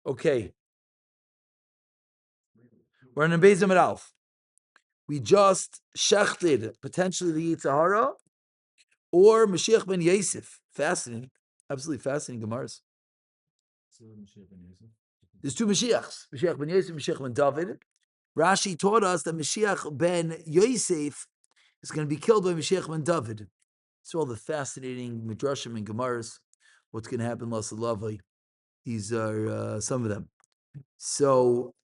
Okay. We're in Beis Amid Alf. We just shechted potentially the Yitzhahara or Mashiach ben Yosef. Fascinating. Absolutely fascinating Gemaras. There's two Mashiachs, Mashiach ben Yosef, Mashiach ben David. Rashi taught us that Mashiach ben Yosef is going to be killed by Mashiach ben David. It's all the fascinating Midrashim and Gemaras. What's going to happen, Lasalavai. These are some of them. So,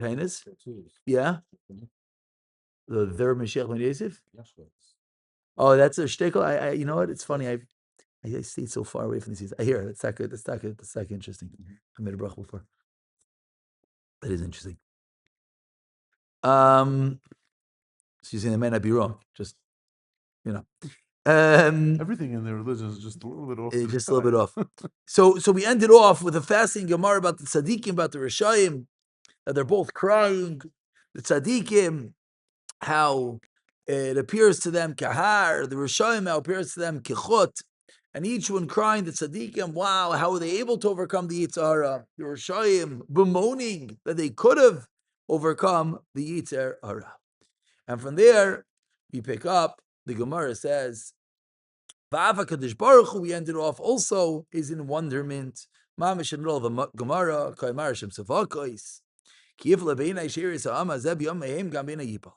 Highness? Yeah? Their Mashiach ben Yosef? Oh, that's a shtickle. You know what? It's funny. I stayed so far away from these. I hear it. It's not good. That's not good. That's not interesting. I made a bracha before. That is interesting. So you're saying they might not be wrong. Just, you know. Everything in their religion is just a little bit off. Just a little bit off. So we ended off with a fascinating Gemara about the tzaddikim, about the Rishayim, that they're both crying. The tzaddikim, how it appears to them kahar, the Rishayim, how it appears to them kichut, and each one crying, the tzaddikim, wow, how were they able to overcome the Yitzhara? The Rishayim bemoaning that they could have overcome the Yitzhara. And from there, we pick up, the Gemara says, Va'ava Kadosh Baruch Hu, we ended off also, is in wonderment. Mamish in the middle of the Gemara, Kaimar Shem Savakos, Kiev Lebeina Shiris Ha'ama Zeb Yom Mehem Gam Beina Yipal.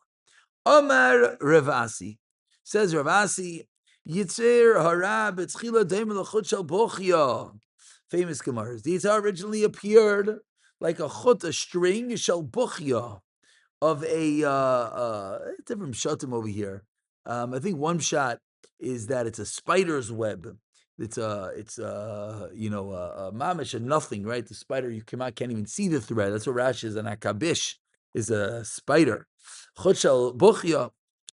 Amar Ravasi, says Ravasi, Yitzir Harab Etzchila Daim L'chut Shel Bochya. Famous Gemaras. These originally appeared like a chut, a string, Shel Bochya, of a different shatim over here. I think one shot is that it's a spider's web. It's mamish and nothing, right? The spider, you can't even see the thread. That's what Rashi is. An akabish is a spider. Chotshel buchya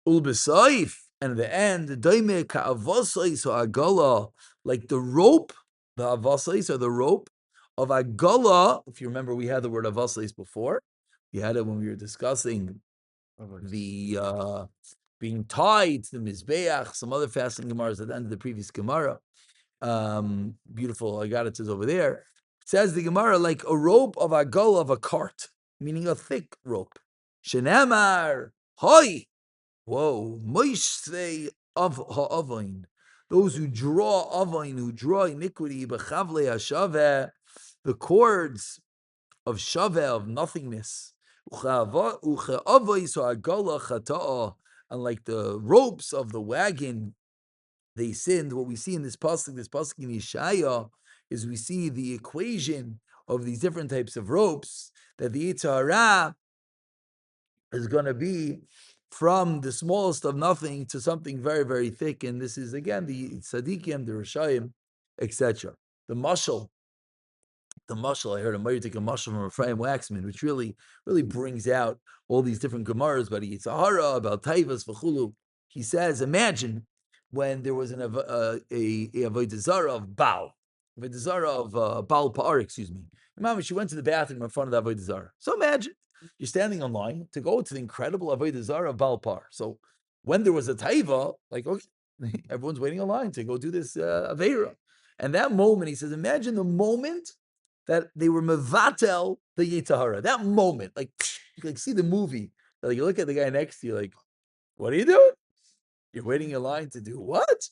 ulbesaif, and in the end, daime ka'avosais or agala, like the rope, the avosais or the rope of agala. If you remember, we had the word avosais before. We had it when we were discussing the being tied to the Mizbeach, some other fascinating Gemaras at the end of the previous Gemara. Beautiful, I got it says over there. It says the Gemara like a rope of a gull of a cart, meaning a thick rope. Shenamar, hoi, whoa, moishe of ha'avain. Those who draw avain, who draw iniquity, b'chavle ha'shaveh, the cords of shaveh, of nothingness. And like the ropes of the wagon, they sinned. What we see in this pasuk in Yeshaya, is we see the equation of these different types of ropes, that the Yetzer Hara is going to be from the smallest of nothing to something very, very thick. And this is, again, the tzaddikim, the Rishayim, etc. The mashal, I heard a Meir take a mashal from Ephraim Waxman, which really brings out all these different Gemaras about Yitzhahara, about Taivas, V'chulu. He says, imagine when there was a Avodah Zarah of Baal, Avodah Zarah of Baal Pa'ar, excuse me. Imagine she went to the bathroom in front of the Avodah Zarah. So imagine you're standing in line to go to the incredible Avodah Zarah of Baal Pa'ar. So when there was a Taiva, like, okay, everyone's waiting in line to go do this Aveira. And that moment, he says, imagine the moment that they were mevatel the Yetzer Hara. That moment, like you see the movie, like you look at the guy next to you, like, what are you doing? You're waiting in line to do what?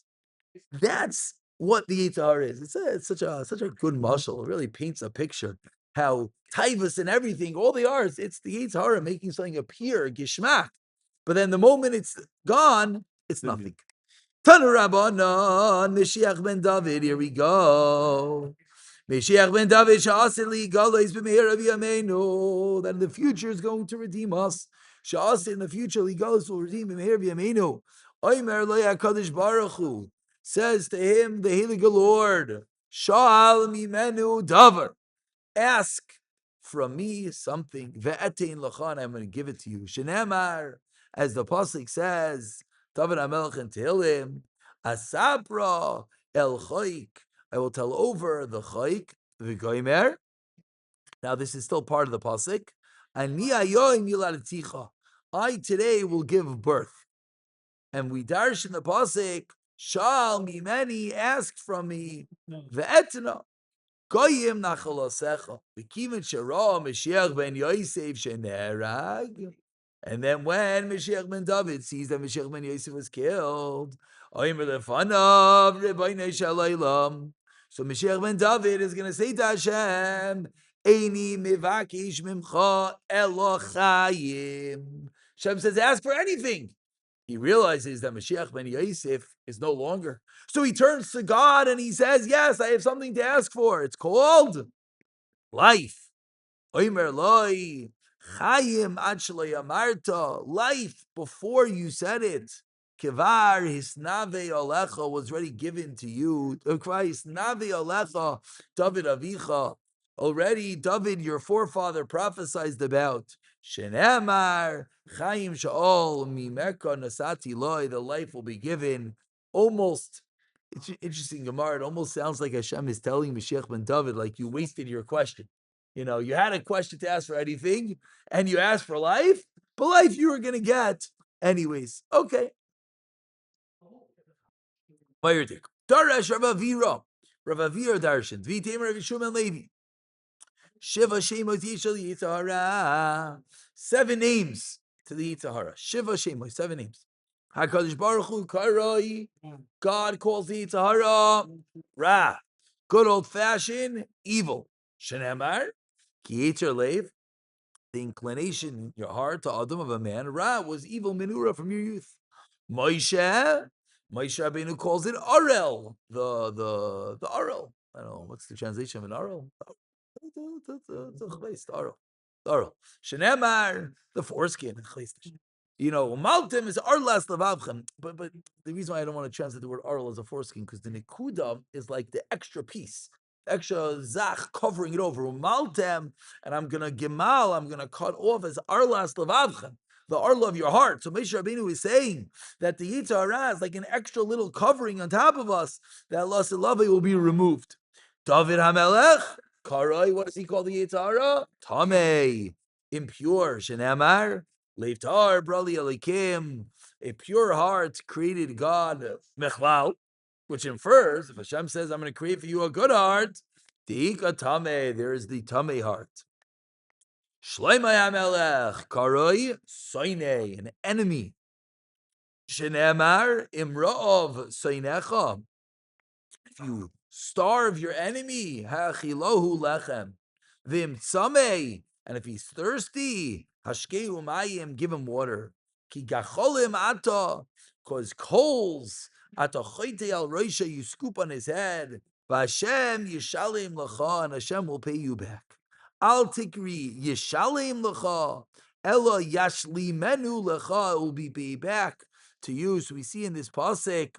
That's what the Yetzer Hara is. It's such a good mashal. It really paints a picture how taivas and everything, all they are, it's the Yetzer Hara making something appear, gishmak. But then the moment it's gone, it's nothing. Tanu Rabbanon, Mashiach ben David, here we go. Mashiach ben David sha'asili galais b'meir Rabbi Yameinu, that in the future is going to redeem us. Sha'asil in the future, Ligalos will redeem b'meir Rabbi Yameinu. Oimer lo HaKadosh Baruch Hu, says to him the Holy Lord, Sha'al mimenu davar, ask from me something. Ve'etein lachan, I'm going to give it to you. Shenemar, as the pasuk says, David HaMelech in Tehillim, Asapra el Chayik, I will tell over the Chayik, the Goimer. Now this is still part of the pasuk. Ani ayoim yiladticha, I today will give birth. And we darsh in the pasuk, Shal mimeni, asked from me, ve'etna. Goyim nachalosecha. V'kiven shara Mashiach ben Yosef shenerag. And then when Mashiach ben David sees that Mashiach ben Yosef was killed, Oimer lefanav Rebbeinu Shalom. So Mashiach ben David is going to say to Hashem, Eini mivakish mimcha Elohayim. Hashem says, ask for anything. He realizes that Mashiach ben Yosef is no longer. So he turns to God and he says, yes, I have something to ask for. It's called life. Oimer loi, chayim ad shloi amarta, life before you said it. Kivar hisnave alecha was already given to you. Christ nave alecha, David avicha. Already, David, your forefather, prophesied about. Shenemar chayim shaol mimeka nasati loi. The life will be given. Almost, it's interesting, Gemara. It almost sounds like Hashem is telling Mashiach ben David, like you wasted your question. You had a question to ask for anything, and you asked for life, but life you were going to get anyways. Okay. Darash Rav Avira. Rav Avira darshan. V'iteim Rav Yishum and Levi. Shiva Shemos Yishal Yitzhara. 7 names to the Yitzhara. Shiva Shemos, 7 names. HaKadosh Baruch Hu Karai. God calls the Yitzhara Ra. Good old-fashioned evil. Shenemar. Ki Yitzer Lev. The inclination in your heart to Adam of a man, Ra was evil menura from your youth. Moshe Rabbeinu calls it Arel, the Arel. I don't know what's the translation of an Arel. Arel. Shenemar, the foreskin. Maltem is Arlas Levavchem. But the reason why I don't want to translate the word Arel as a foreskin, because the Nikuda is like the extra piece. Extra zach covering it over. Maltem, and I'm gonna cut off as Arlas Levavchem, the arla of your heart. So Moshe Rabbeinu is saying that the Yetzer Hara is like an extra little covering on top of us, that Allah Lave will be removed. David HaMelech, Karoi, what does he call the Yetzer Hara? Tamei, impure. Shenemar, Leiftar, Brali Elikim, a pure heart created God, Mechlal, which infers, if Hashem says, I'm going to create for you a good heart, Deika Tamei, there is the Tamei heart. Shloimei HaMelech, Karoi, Soine, an enemy. Shenemar, Imra'ov, Soinecha, if you starve your enemy, Hachilohu Lechem, Vimtzamei, and if he's thirsty, Hashkeu Mayim, give him water. Ki Gacholim Ata, cause coals, Ata Choite Al Roisha, you scoop on his head, Vashem Yishalim Lecha, and Hashem will pay you back. Al Tikri Yishalim Lecha, Ella Yashlimenu Lecha, it will be paid back to you. So we see in this pasuk,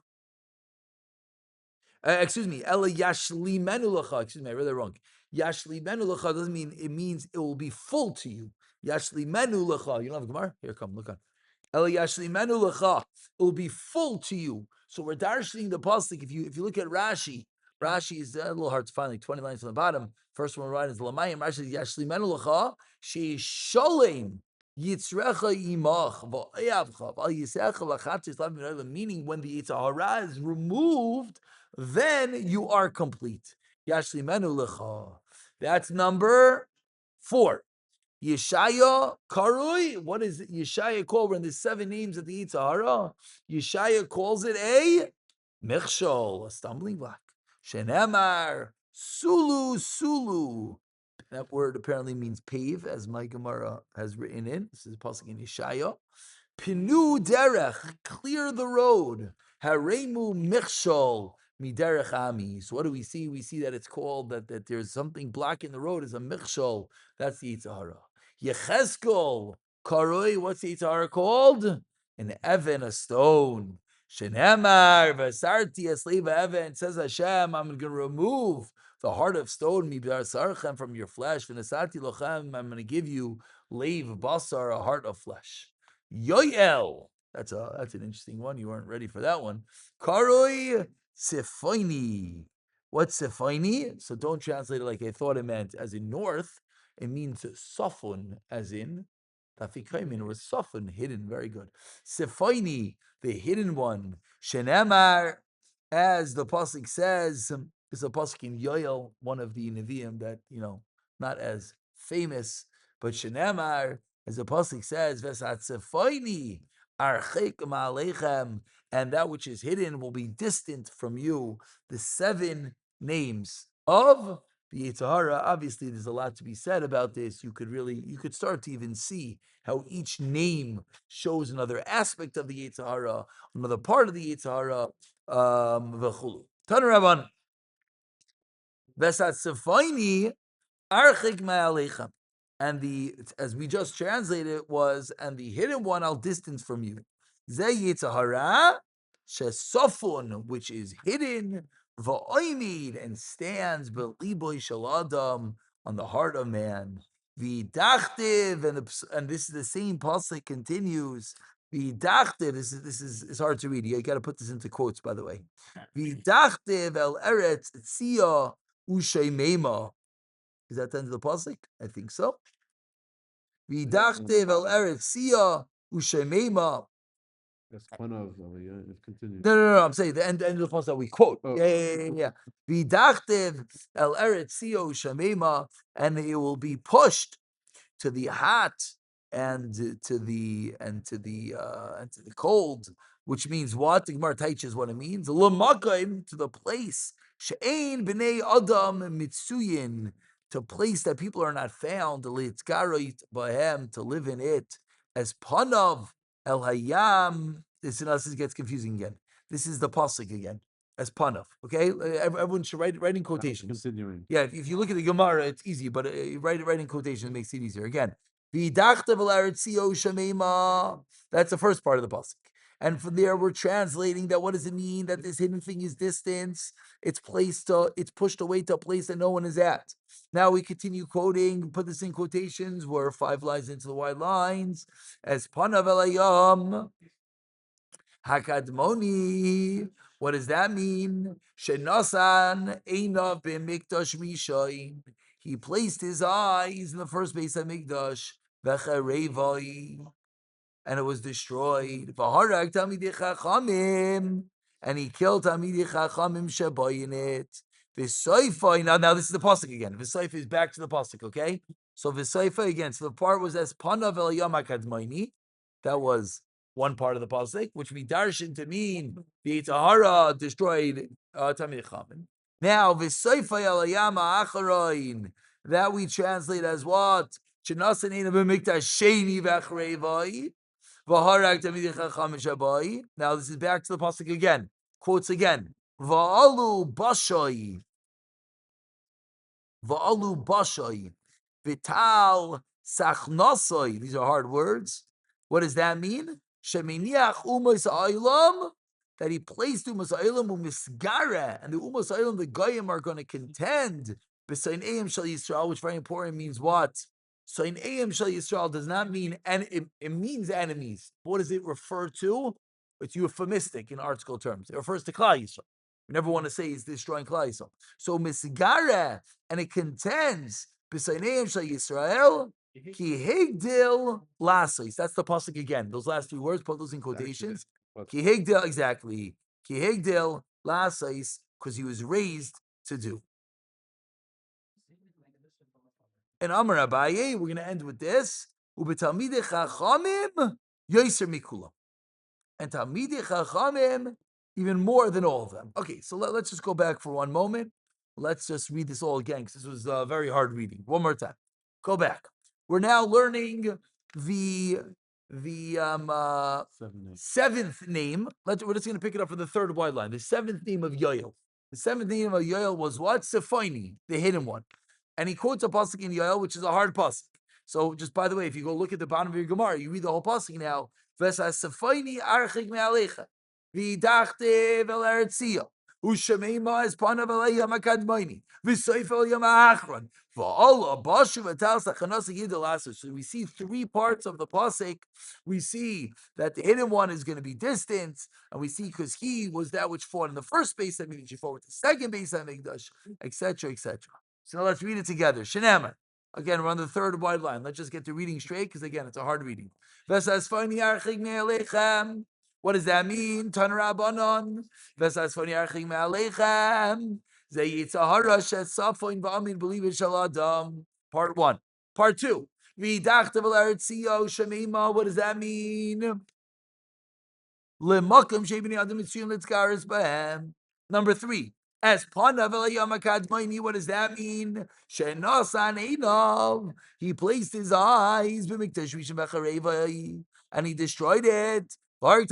Ella Yashlimenu Lecha. Excuse me, I read that wrong. Yashlimenu Lecha doesn't mean, it means it will be full to you. Yashlimenu Lecha. You don't have a Gemara? Here, come, look on. Ella Yashlimenu Lecha. It will be full to you. So we're darshaning the pasuk. If you look at Rashi is a little hard to find, like 20 lines from the bottom. First one right is Lamayim. Rashi is Yashlimenu Lecha. She Sholem. Yitzrecha imach v'ayavcha v'al yisecha lachatzis lavim, meaning when the Yetzer Hara is removed, then you are complete. Yashlimenu lecha. That's number 4. Yeshaya Karui. What is Yeshaya called? When there's 7 names of the Yetzer Hara, Yeshaya calls it a mechshol, a stumbling block. Shenemar Sulu. That word apparently means pave, as my Gemara has written in. This is a pasuk in Yeshaya. Pinu derech, clear the road. Haremu michshol miderech ami. So what do we see? We see that it's called, that there's something blocking the road, is a michshol. That's the Yetzer Hara. Yechezkel karoi, what's the Yetzer Hara called? An even, a stone. Shenemar v'sarti esleiva even, says Hashem, I'm going to remove the heart of stone, from your flesh. I'm going to give you leiv basar, a heart of flesh. Yoel, that's an interesting one. You weren't ready for that one. Karoi Sifoni. What's Sifoni? So don't translate it like I thought it meant, as in north. It means sofun, as in Tafikaimin, or sofun, hidden. Very good. Sifoni, the hidden one. Shenemar as the pasuk says, is a pasuk in Yoel, one of the Nevi'im that not as famous, but Shenemar, as the pasuk says, "Vesatzefoini archik ma'alechem," and that which is hidden will be distant from you. The 7 names of the Yetzer Hara. Obviously, there's a lot to be said about this. You could start to even see how each name shows another aspect of the Yetzer Hara, another part of the Yetzer Hara. V'chulu. Tanuraban Vesatzefoini archik ma'alechem. And as we just translated it was, and the hidden one I'll distance from you. Ze Yetzer Hara shesofun, which is hidden, va'oimid, and stands beliboy shel adam, on the heart of man. V'dachtiv, and this is the same pasuk continues. V'dachtiv, this is it's hard to read. You got to put this into quotes, by the way. V'dachtiv el eretz tzia u'sheimema. Is that the end of the pasuk? I think so. V'dachtev el eretz sia u'shemema. That's fun of it continues. No. I'm saying the end of the pasuk that we quote. Oh. Yeah. V'dachtev el eretz sia u'shemema, and it will be pushed to the hot and to the cold, which means what? The Gemara teaches what it means. L'makaim, to the place she'ein b'nei adam mitsuyin, to a place that people are not found, litzgaroit bahem, to live in it, as panav el hayam. This gets confusing again. This is the pasuk again, as panav. Okay, everyone should write in quotations. Continuing. Yeah, if you look at the Gemara, it's easy, but write in quotations makes it easier. Again, that's the first part of the pasuk. And from there, we're translating that. What does it mean that this hidden thing is distance? It's pushed away to a place that no one is at. Now we continue quoting, put this in quotations. We're 5 lines into the wide lines. As panav elayam hakadmoni. What does that mean? Shenasan einav b'mikdash rishayin. He placed his eyes in the first base of Mikdash, v'cherevai, and it was destroyed. V'harag tamidei chachamim, and he killed tamidei chachamim shebayin it. V'soifai. Now this is the pasuk again. V'soifai is back to the pasuk. Okay, so v'soifai again. So the part was as panav el yom hakadmoni. That was one part of the pasuk, which we darshan to mean the Yetzer Hara destroyed tamidei chachamim. Now v'soifai el yom ha'acharoin, that we translate as what? Shenasan einav b'mikdash sheni v'cherevai. Now this is back to the pasuk again. Quotes again. Va'alu bashai. Vital sachnasai. These are hard words. What does that mean? Sheminiach umas aylam. That he placed umas aylam umisgara, and the umas aylam, the goyim, are going to contend. B'sainayim shal Yisrael, which very important means what? Sainayim shal Yisrael does not mean, and it means enemies. What does it refer to? It's euphemistic in article terms. It refers to Klal Yisrael. We never want to say he's destroying Klal Yisrael. So misgara, and it contends b'sainayim shal Yisrael ki higdil lasos. That's the pasuk again. Those last 3 words, put those in quotations. Ki higdil, exactly. Ki higdil lasos, because he was raised to do. And Amar Abaye, we're going to end with this. Ubetalmidei chachamim yoser mikulam. And talmidei chachamim even more than all of them. Okay, so let's just go back for one moment. Let's just read this all again, because this was very hard reading. One more time. Go back. We're now learning the 7th name. We're just going to pick it up from the 3rd wide line. The 7th name of Yoel. The 7th name of Yoel was what? Sephoini, the hidden one. And he quotes a pasuk in Yoel, which is a hard pasuk. So just by the way, if you go look at the bottom of your Gemara, you read the whole pasuk now. Vesasafayni archik me'alecha, v'dachtev el eretzia, u'shemeima es panav alei makadmaini, v'soif el yom ha'achron, v'ala bashu v'tal sachanasa yidelasu. So we see 3 parts of the pasuk. We see that the hidden one is going to be distant, and we see because he was that which fought in the first base of Mikdash, he fought with the second base of Mikdash, etc., etc. So now let's read it together. Shenamar. Again, we're on the 3rd wide line. Let's just get the reading straight, because again, it's a hard reading. What does that mean? Tan Rabbanon. Vesasfoni archim aleichem. Zeyitzahara shesafoin v'amin believe shaladam. Part 1. Part 2. V'idachta v'laretzio shemima. What does that mean? L'makam shebini adam mitzuyim litzgaris b'hem. Number 3. As panav elayamakadmaini. What does that mean? Shenasan einav. He placed his eyes b'mikdash rishon v'charevai, and he destroyed it. And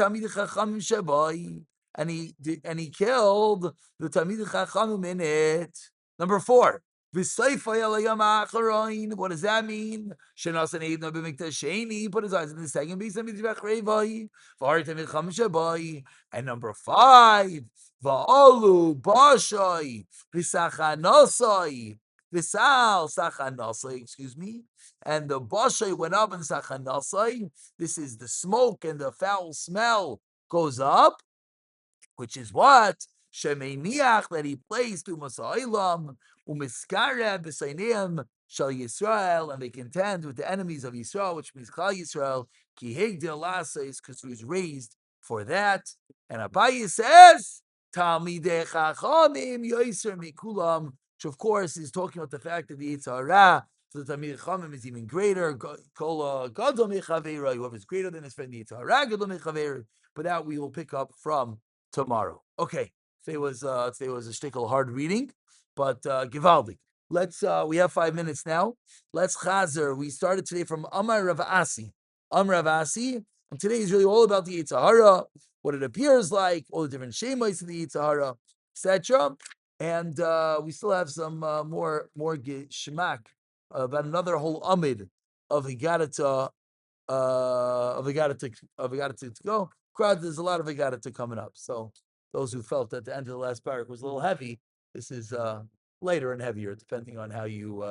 he killed the Talmid Chachamim in it. Number 4. What does that mean? He put his eyes in the second piece. And number 5. Va'alu bashai v'sachanosai v'sal sachanosai. Excuse me. And the bashai went up in sachanosai. This is the smoke and the foul smell goes up, which is what Shemeniach that he placed umasailam umiskareb b'sainim shal Yisrael, and they contend with the enemies of Yisrael, which means Klal Yisrael. Ki hegdil lasais, because he was raised for that. And Abaye says Talmidei Chachamim yoiser mikulam, which of course is talking about the fact that the Yetzer Hara for the Talmidei Chachamim is even greater. Kol gadol mechaveira, whoever is greater than his friend the Yetzer Hara gadol mechaveira. But that we will pick up from tomorrow. Okay, today was a shtickle hard reading, but Givaldi. Let's we have 5 minutes now. Let's chazer. We started today from Amar Rav Asi. Amar Rav Asi, and today is really all about the Yetzer Hara, what it appears like, all the different shemos of the Yetzer Hara, etc. And we still have some more geschmack about another whole amid of Higadata to go. Crowd, there's a lot of Higadata coming up. So those who felt that the end of the last parak was a little heavy, this is lighter and heavier, depending on how you